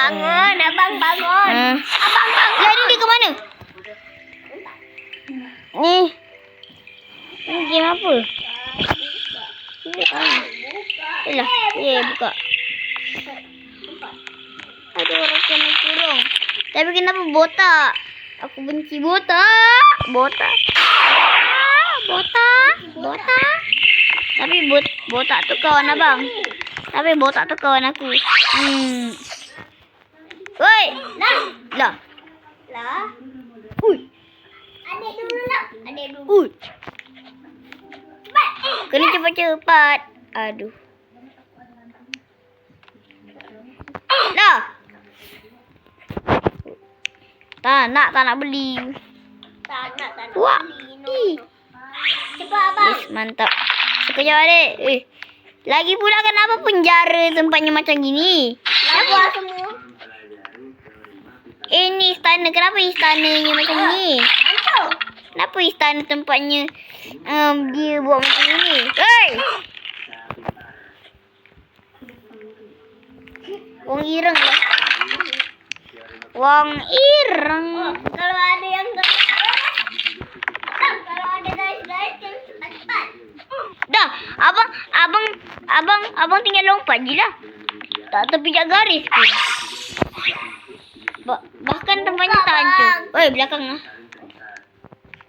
bangun. Abang bangun. Abang bangun. Lah, ni dia ke mana? Ni game apa? Lah, buka. Ada orang kena kurung. Tapi kenapa botak? Aku benci botak. Botak. Tapi botak tu kawan abang. Tapi botak tu kawan aku. Woi. Lah. Ui. Adik dulu lah. Adik dulu. Ui. Kena cepat-cepat. Aduh. Lah. Tak nak beli. Tak nak Wah. beli. Cepat abang. Yes, mantap. Sekejap adik. Lagi pula kenapa penjara tempatnya macam gini? Kenapa semua? Ini istana. Kenapa istananya macam ni? Mantap. Kenapa istana tempatnya dia buat macam ni? Hei! Wong ireng lah. Wong ireng. Kalau ada yang kalau ada guys cepat. Dah, abang tinggal lompat je lah. Tak terpijak garis pun. Bahkan tempatnya tak hancur. Oi, belakang lah.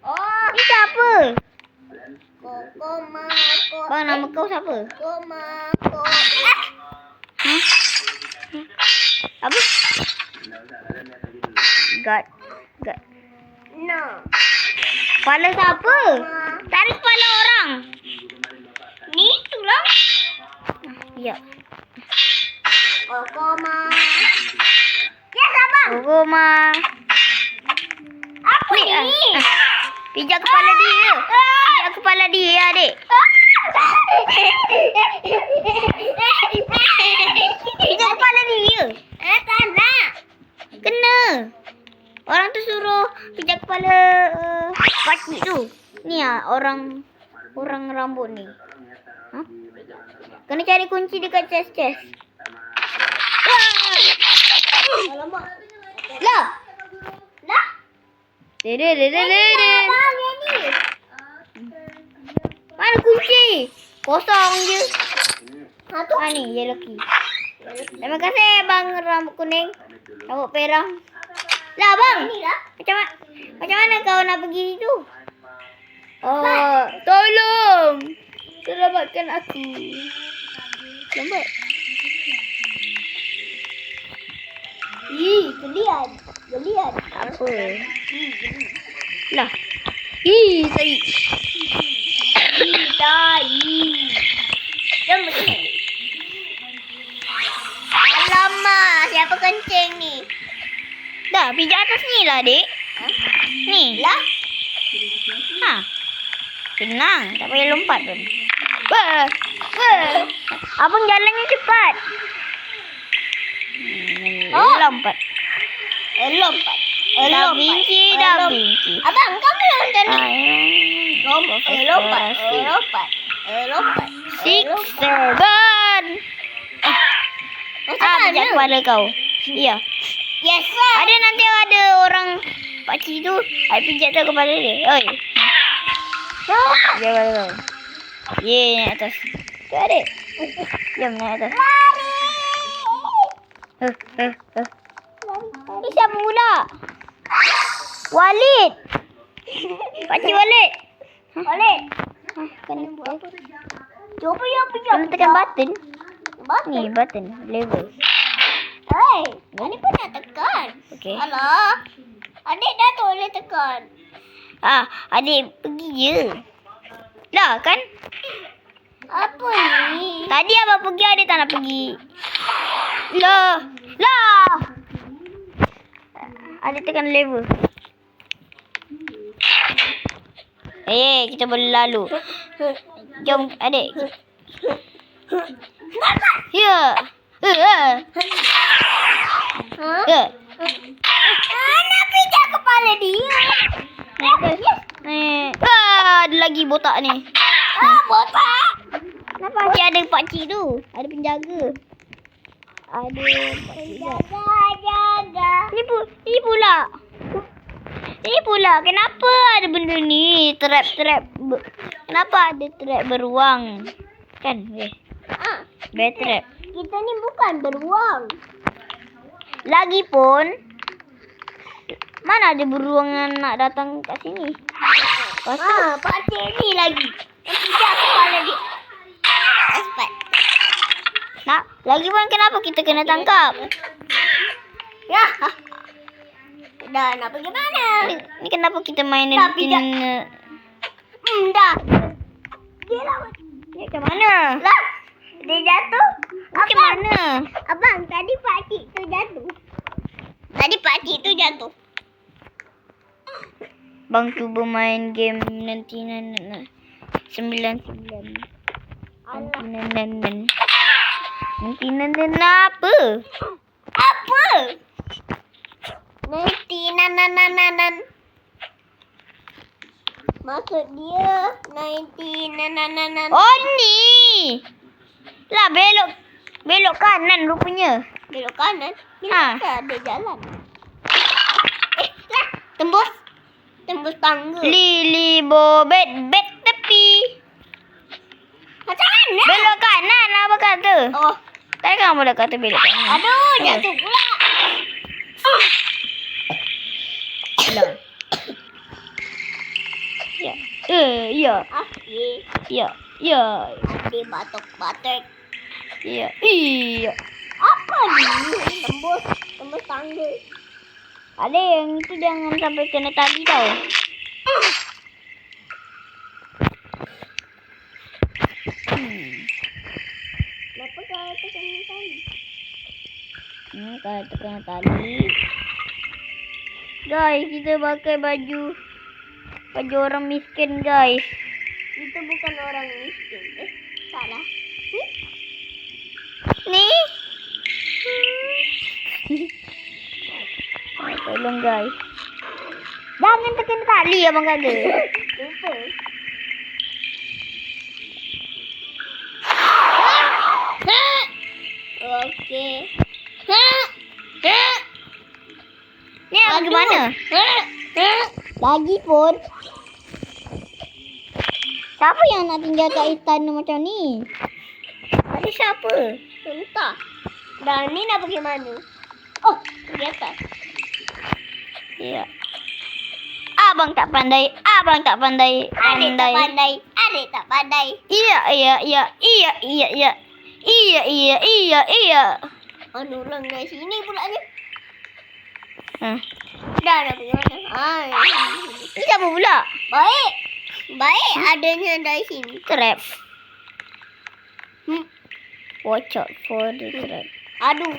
Oh, Ni siapa? Koma. Bang, nama kau siapa? Koma. Apa? God. No. Kepala siapa? Tak ada kepala orang. Ni itulah. Ya. Koma. Ya, abang. Roma. Apa ni? Pijak kepala dia. Pijak kepala dia, adik. Pijak kepala dia. Tak nak. Kena. Orang tu suruh pijak kepala pakcik tu. Ni orang rambut ni. Ha? Kena cari kunci dekat chest. Alamak. Lah. Dah. Abang ni. Mana kunci? Kosong je. Tu. Ni yellow key. Terima kasih bang rambut kuning. Rambut perang. Lah bang. Inilah. Macam mana kau nak pergi situ? Oh, tolong. Selamatkan aku. Lambat. Geliat. Apa? Lah. Tai. Jom begini. Alamak, siapa kencing ni? Dah, pijak atas ni lah, Dek. Ni. Lah. Senang. Tak payah lompat pun. Abang jalannya cepat. Lompat. Lompat. Dah binci. Abang, kau bilang macam ni. Lompat. 6, 7. Pijak kepala kau. Ya. Yes, sir. Nanti ada orang pakcik tu. Pijak tu kepala dia. Oi. Pijak kepala kau. Naik atas. Tu adik. Jom naik atas. Ni siapa pula? Walid. Pakcik Walid. Boleh. Kena Jom tekan button. Ni button. Level. Adik pun nak tekan. Okey. Alah. Adik dah tak boleh tekan. Adik pergi je. Lah kan? Apa ni? Tadi abang pergi, adik tak nak pergi. Lah. Adik tekan level. Kita boleh lalu. Jom adik. Ya. Nak pijak kepala dia. Ada lagi botak ni. Botak. Kenapa asyik ada pakcik tu? Ada penjaga. ada Jaga. Ini pula. Kenapa ada benda ni? Trap. Kenapa ada trap beruang? Kan, bear trap. Kita ni bukan beruang. Lagipun, mana ada beruang yang nak datang kat sini? Lepas tu, Pakcik ni lagi. Yang pijak kepala dia. Cepat. lagipun kenapa kita kena tangkap? Ya. Dah nak pergi mana? Ni kenapa kita main Dah, pijak. Dah. Dia lawan. Ni ke mana? Lah. Dia jatuh. Macam mana? Abang, tadi pakcik tu jatuh. Bang cuba main game nanti 99. Nanti apa? Apa? Nanti nan. Maksud dia nanti nan. Oh ni. Lah belok kanan rupanya. Belok kanan. Ha. Ada jalan. Lah, tembus tangga. Lili bobet bet tepi. Macam mana? Belok kanan apa kata? Oh, Tadi kamu dah kata belok kanan. aduh, jatuh pula. Lah. Ya. Ya. Asyik. Ya. Ada batuk-batuk. Ya. Iya. Apa ni? Tembus tangga. Ada yang itu jangan sampai kena tali tau. Kenapa kau tekan tali? Kalau tekan tali. Guys, kita pakai baju orang miskin, guys. Itu bukan orang miskin. Salah. Ni. Tolong, guys. Jangan tekan tali, abang kata. Lupa. Okey. Ni abang gimana? Lagipun. Siapa yang nak tinggal kat istana macam ni? Ada siapa? Entah. Dah ni nak pergi mana? Oh, pergi atas. Ya. Abang tak pandai. Adik tak pandai. Iya. Anu orang dari sini pula ni. Hah. Dah nak pergi mana? Ini siapa pula? Baik adanya dari sini. Trap. Watch out for the trap. Aduh.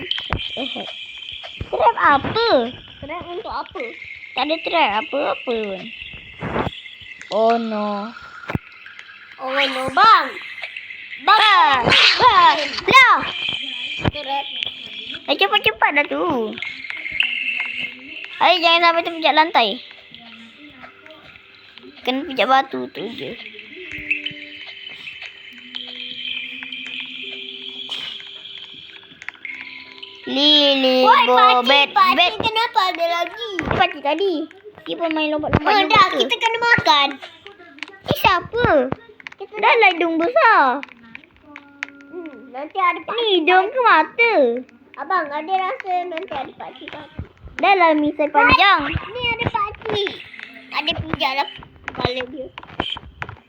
Trap apa? Trap untuk apa? Tak ada trap apa-apa pun. Oh no. Oh no, bang. Lah. Trap. Cepat-cepat dah tu. Ayo jangan sampai terpijak lantai. Kena pijak batu tu je. Lili bobet bet. Kenapa ada lagi? Pakcik tadi. Dia pun main lompat-lompat. Oh, dah, kita kena makan. Siapa? Dah lah hidung besar. Nanti ada Ni pakcik. hidung ke mata? Abang, ada rasa nanti ada pakcik. Dah lah misai panjang. Ni ada pakcik. Ada pijak lah kepala dia.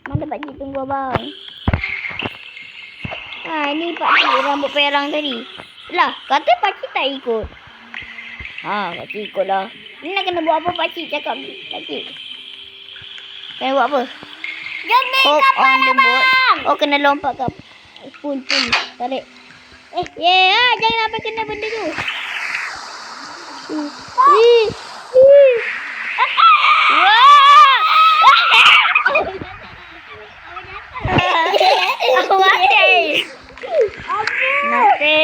Mana pakcik tunggu abang? Ni pakcik rambut perang tadi. Lah, kata pakcik tak ikut. Pakcik ikut lah. Ni nak kena buat apa pakcik cakap pakcik? Kena buat apa? Jom naik Hop kapal on the boat. abang. Oh, kena lompat ke pool. Tarik. Jangan sampai kena benda tu. Aku mati. Mati.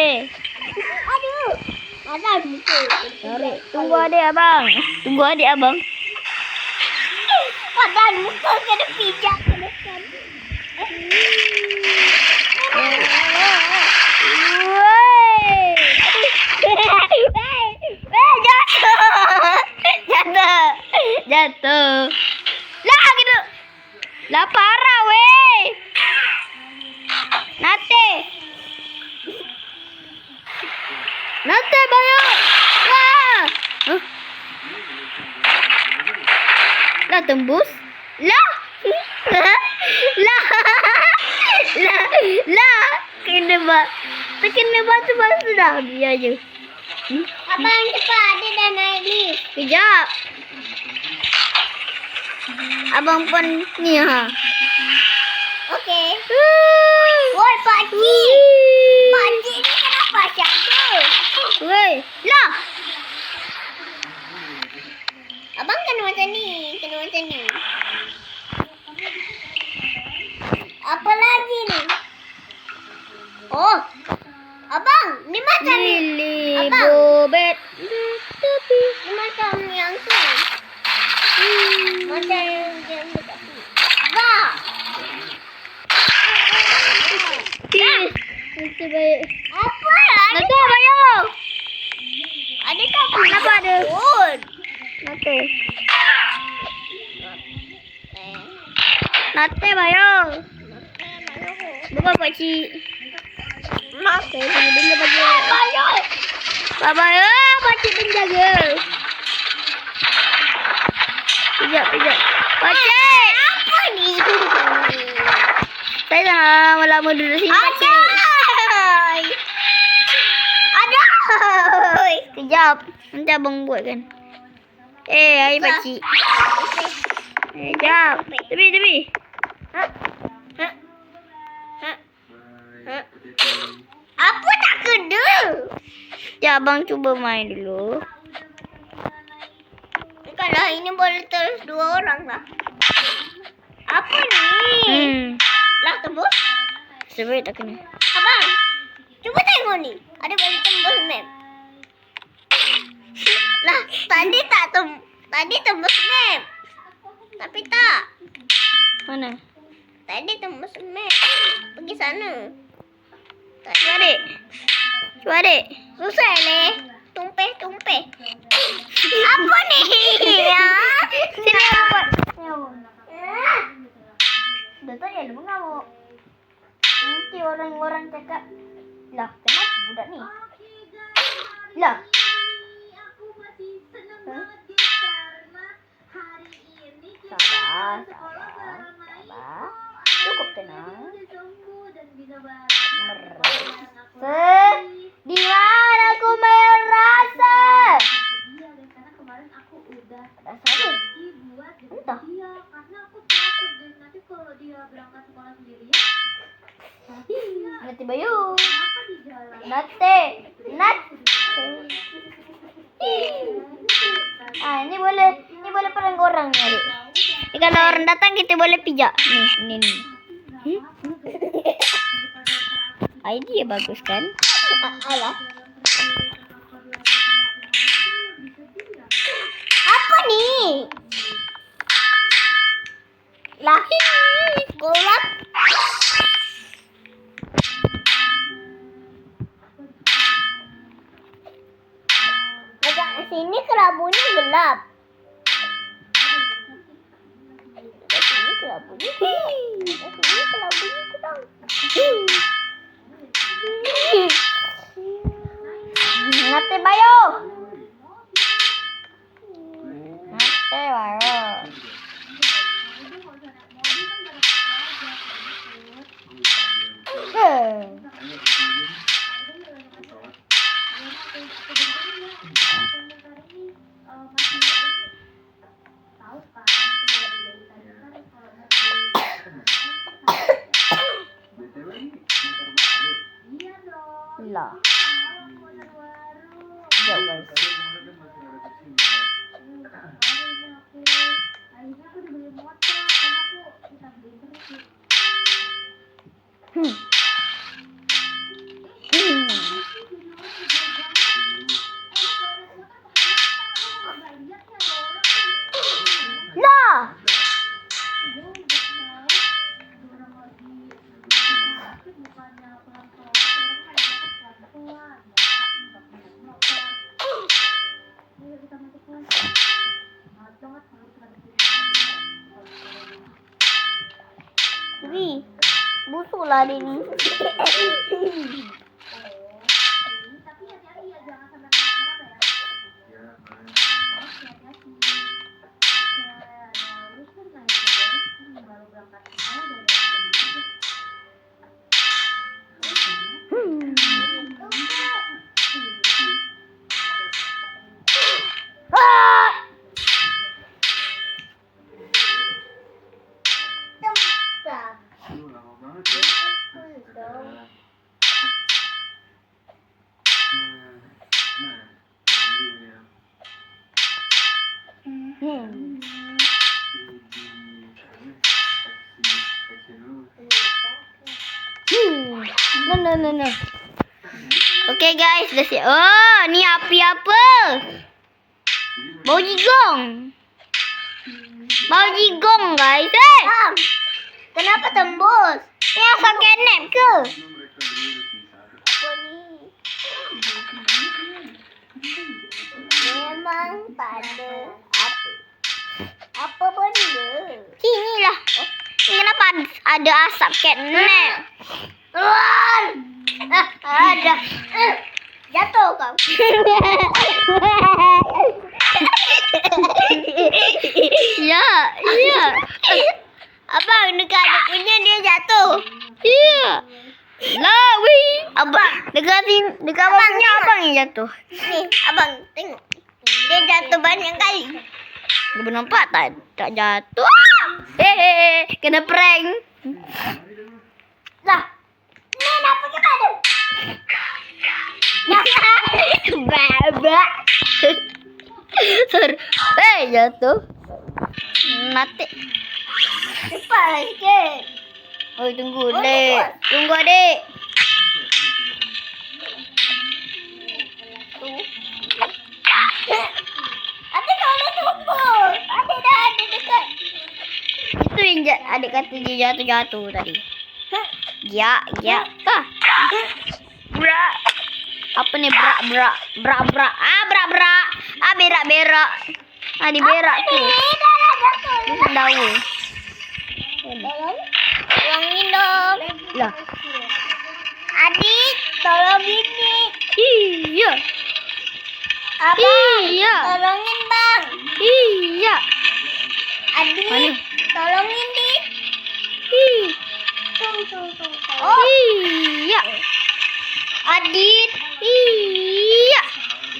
Aduh. Ada muka. Tarik. Tunggu adik abang. Padan muka kena pijak. Woi. jatuh. Lah gitu. Lah parah weh. Nate. Nate bayo. Lah. Huh? Lah tembus. Lah. Lah. Lah. Kena batu dah dia aja. Abang cepat, dia dah naik lift. Kejap. Abang pun ni ha. Okey. Woi, pakcik. Pakcik ni kenapa jatuh? Weh, lah. Abang kena macam ni. Kena macam ni. Apa lagi ni? Oh. Abang, ni macam ni. Lili Abang. bobet. Ni macam yang tu. Macam yang dia dekat tu. Abang. Nanti baik. Apa? Nanti bayar. Ada tak pun? Kenapa ada? Pun. Nanti. Nanti bayar. Bukan pakcik. Mak. Saya pergi dulu bagi. Bayar. Bye-bye. Pakcik penjaga. Pijak. Pakcik. Apa ni? Saya dah lama duduk sini, pakcik. Ada. Kejap. Nanti abang buat kan. Air pakcik. Kejap. Tepi. Apa tak kena? Sekejap abang cuba main dulu. Kalau ini boleh terus 2 orang lah. Apa ni? Lah tembus? Sebaik tak kena. Abang, cuba tengok ni. Ada boleh tembus map. Lah, tadi tembus map. Tapi tak. Mana? Tadi tembus map. Pergi sana. Cuba adik. Susah ni. Tumpeh. Apa ni? Ya. Sini abang buat. Dah tak ya, lu mengamuk. Nanti orang-orang cakap, lah kenapa budak ni? Lah. Sabar. Cukup tenang. Di mana aku merasa? Ada saja. Entah. Nanti bayu. Nate. Ini boleh perang orang ni adik. Ni kalau orang datang kita boleh pijak. Ni. Idea bagus kan? Alah. Apa ni? Lah. Golap. Dekat sini kelabunya gelap. Dekat sini kelabunya terang. Nate bayo. Lah. Ya guys. Lah. Wih, busuk lah dia ni. No. Oke guys, udah siap. Oh, ini api apa? Bau jigong. Bau jigong guys. Kenapa tembus? Ini asap kenep ke? Apa ni? Memang tak ada apa. Apa benda? Sini lah. Ini kenapa ada asap kenep? Ada. Jatuh kau. Ya. Abang dekat ada punya dia jatuh. Iya. Lawi. Abang dekat abang punya abang yang jatuh. Nih, abang tengok. Dia jatuh banyak kali. Gak nampak tak jatuh. Kena prank. Lah. Ni apa ke mana? Babak. Jatuh. Mati. Cepat lah sikit. Oh, tunggu, Dek. Tunggu, Adik. Adik kau dah tunggu. Adik dah ada dekat. Itu yang Adik kata dia jatuh tadi. Ya. Brak. Apa ni brak. Brak. Berak. Di berak tu. Dah lah jatuh. Dia sendawa. Tolongin dong. Lah. Adik, tolong bibi. Iya. Abang, Iya. tolongin bang. Iya. Adik, Mana? tolongin dik. Tunggu. Oh, Iya. Adit, Iya.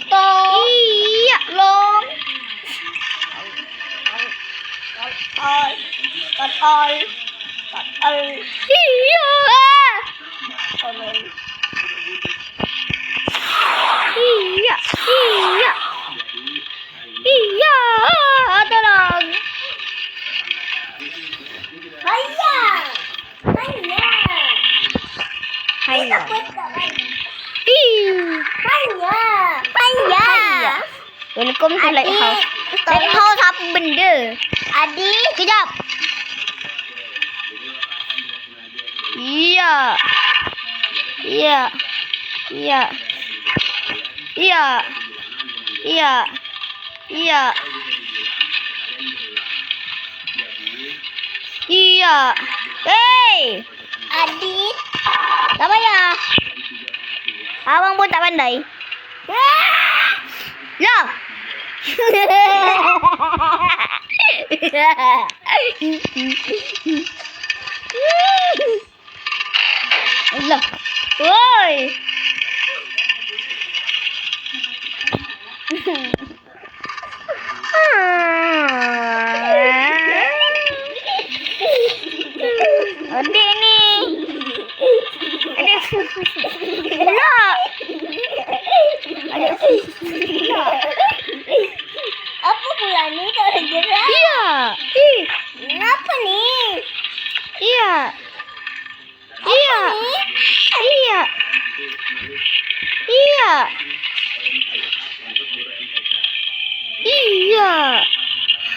Iya. tolong. Tolong. Iya. Tolong. Iya. Tolong. Hayya. Hayya. Welcome to lighthouse. Adik, Lighthouse apa benda? Adik, Kejap. Iya. Hey, Adik. tak payah. Abang pun tak pandai. Lah. Lah. Woi. Adik ni. Adik. Lah. Apa pula ni tak ada gerak? Iya. Apa ni? Iya.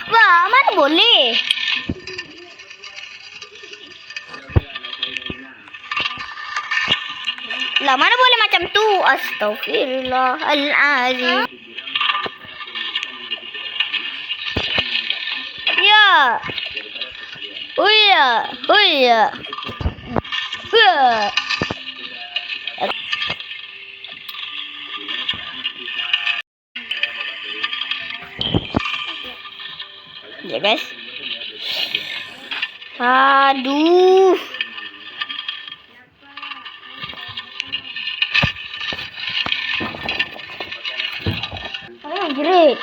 Wah, mana boleh? Lah, mana boleh macam tu? Astaghfirullahalazim. Huya. Huya. Huya. Ya guys. Aduh. Jerit.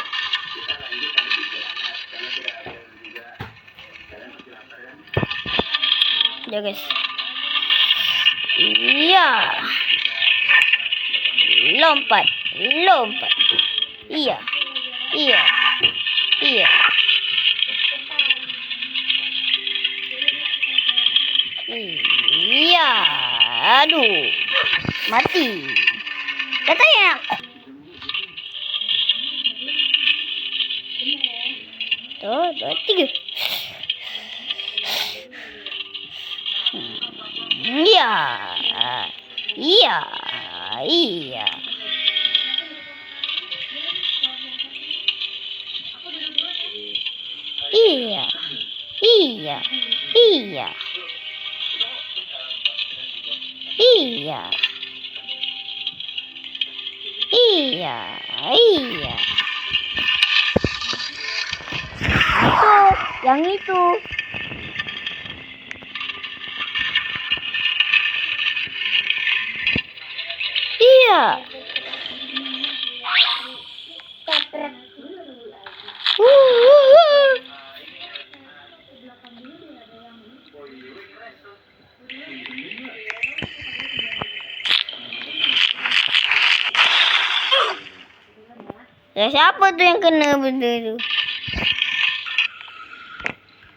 Ya guys. Iya. Lompat. Lompat. Iya. Iya. Iya. Iya. Aduh. Mati. Katanya. Tuh, 2, 3. Iya. Iya. Iya. Iya. Iya. Iya. Iya. Iya. Iya. Itu, yang itu. Iya. Uh. Ya siapa tuh yang kena benda tu?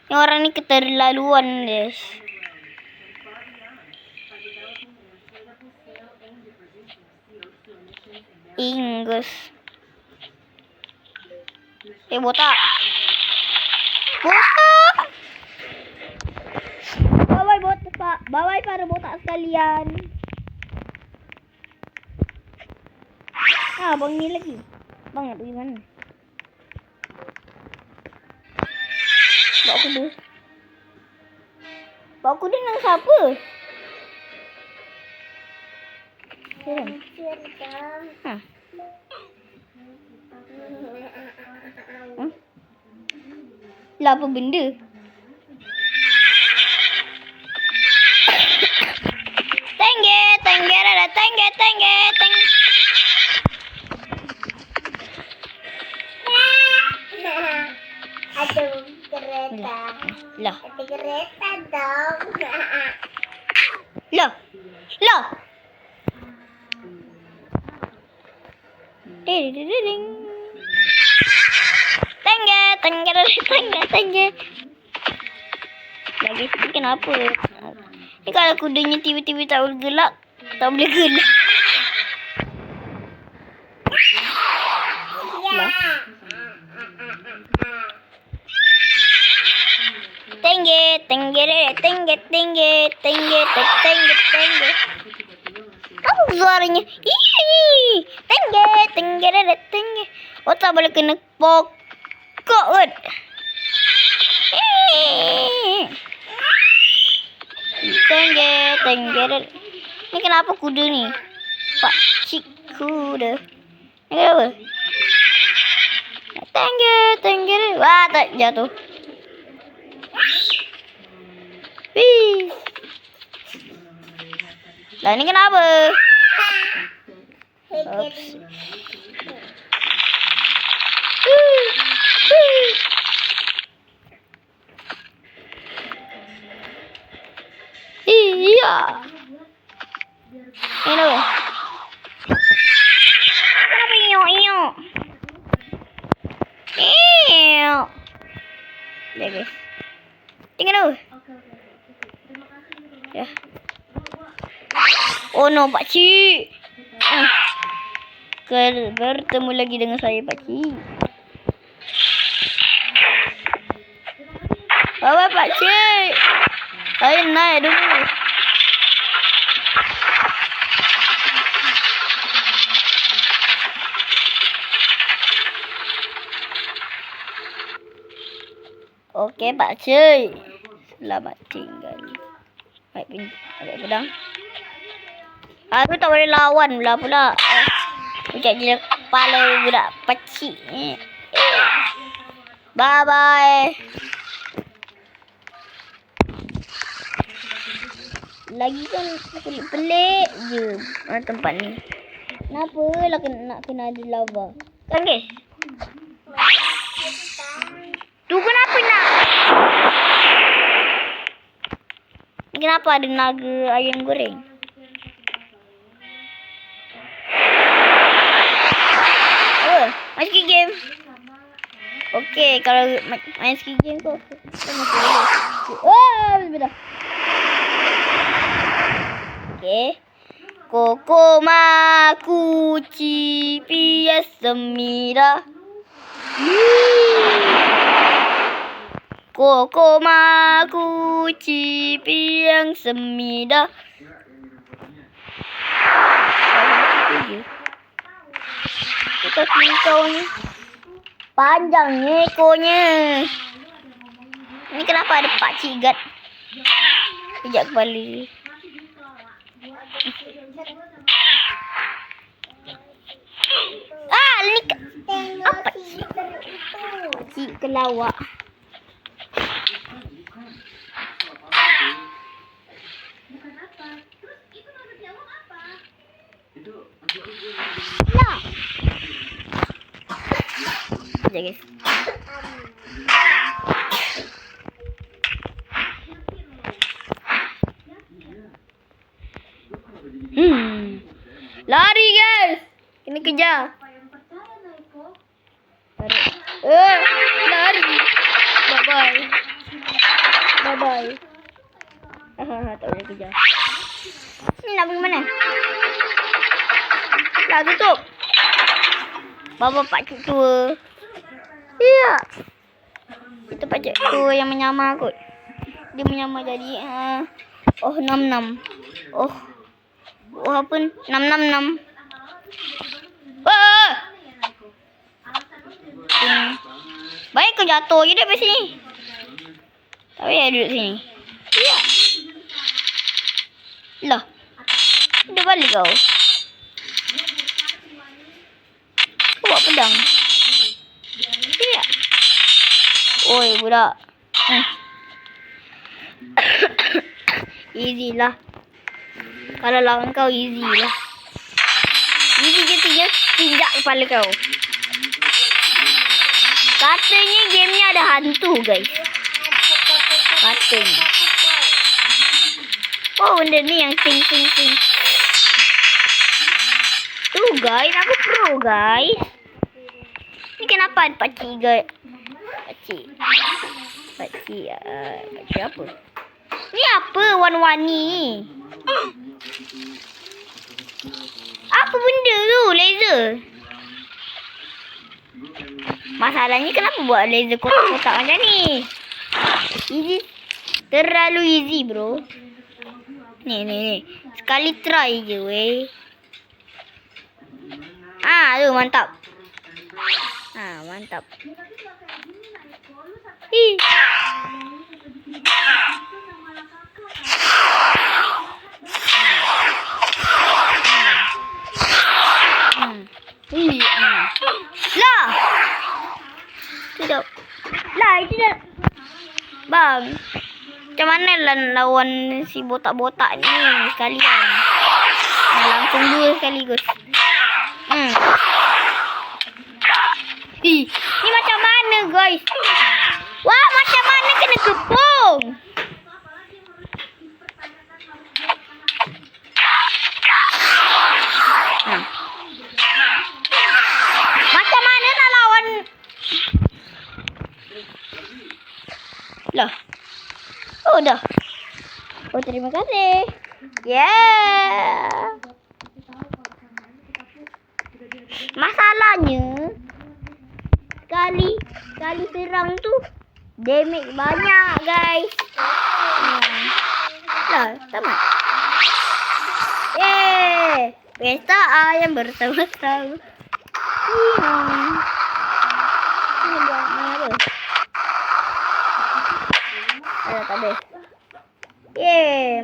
Yang orang ni keterlaluan, guys. Inggris. Botak. Botak. Bye-bye botak, Pak. Bye-bye para botak sekalian. Ah, bang ni lagi. Bang nak pergi mana? Bawa kuda. Bawa kuda dengan siapa? Hah? Lah apa benda? Tengge, tengge, ada tengge, tengge, tengge. Aduh, kereta. Lah. Ada kereta dong. Lah. Lah. Ding. Tengge, tengge, tengge, tengge. Lagi kenapa? Ni kalau kudanya tiba-tiba tak boleh gelak, tak boleh gelak. Lah. Tengge, tengge, tengge, tengge, tengge, tengge, tengge. Apa suaranya? Ih, tengge, tengge, tengge. Oh, tak boleh kena pokok kot. Tengge, tengge. Ni kenapa kuda ni? Pak cik kuda. Ni kenapa? Tengge, tengge. Wah, tak jatuh. Wih. Lah ni kenapa? Oops. Iya. Kenapa? Kenapa iyo? Iyo. Ya guys. Tinggal dulu. Ya. Oh no, pakcik. Bertemu lagi dengan saya, pakcik. Bye-bye, pakcik. Saya naik dulu. Okey, Pak Cik. Selamat tinggal. Ambil pedang. Aku tak boleh lawan pula. Pucat je kepala budak pecik ni. Bye-bye. Lagi kan pelik-pelik je tempat ni. Kenapa lah nak kena ada lava? Kan guys? Tu kenapa nak? Kenapa ada naga ayam goreng? Main skip game. Okey, kalau main skip game tu masih boleh. Sebentar. Okey. Kokoma kuchi pia semira. Kokoma kuchi piang semida. Kita kau ni panjangnya ekornya. Ini kenapa ada pakcik guard? Pijak kepala. Ni apa cik? Cik kelawak. Nah. Sekejap guys. Lari guys. Kena kejar. Lari. Bye-bye. Bye-bye. Tak boleh kejar. Ni nak pergi mana? Dah tutup. Bapa pakcik tua. Ya. Itu pakcik tua yang menyamar kot. Dia menyamar jadi nam-nam. Oh apa? Nam-nam-nam. Baik kau jatuh je duduk sini. Tak payah duduk sini. Ya. Lah. Dia balik kau. Kau buat pedang. Ya. Oi budak. Easy lah. Kalau lawan kau easy lah. Easy je tinjak kepala kau. Katanya game ni ada hantu guys. Katanya. Oh benda ni yang ting. Tu guys, aku pro guys. Ni kenapa ada pakcik guys? Pakcik apa? Ni apa warna-warni ni? Apa benda tu? Laser. Masalahnya kenapa buat laser kotak-kotak macam ni? Easy. Terlalu easy bro. Ni. Sekali try je weh. Tu mantap. Mantap. Lah. Tidak. Lah itu dah. Bang. Macam mana lah lawan si botak-botak ni sekalian? Langsung dua sekaligus. Ni macam mana guys? Wah, macam mana kena kepung? Macam mana nak lawan? Lah. Oh dah. Oh terima kasih. Yeah. Masalahnya sekali serang tu damage banyak guys. Dah tamat. Pesta ayam bersama-sama.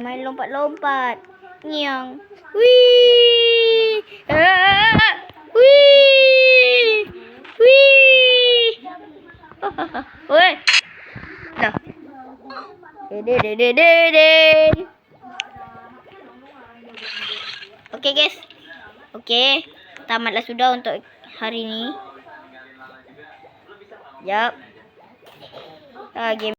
main lompat-lompat. Nyang. Wih. Wih. Wih. Woi. Dah. Dede. Okey guys. Okey. Tamatlah sudah untuk hari ini. Yap. Game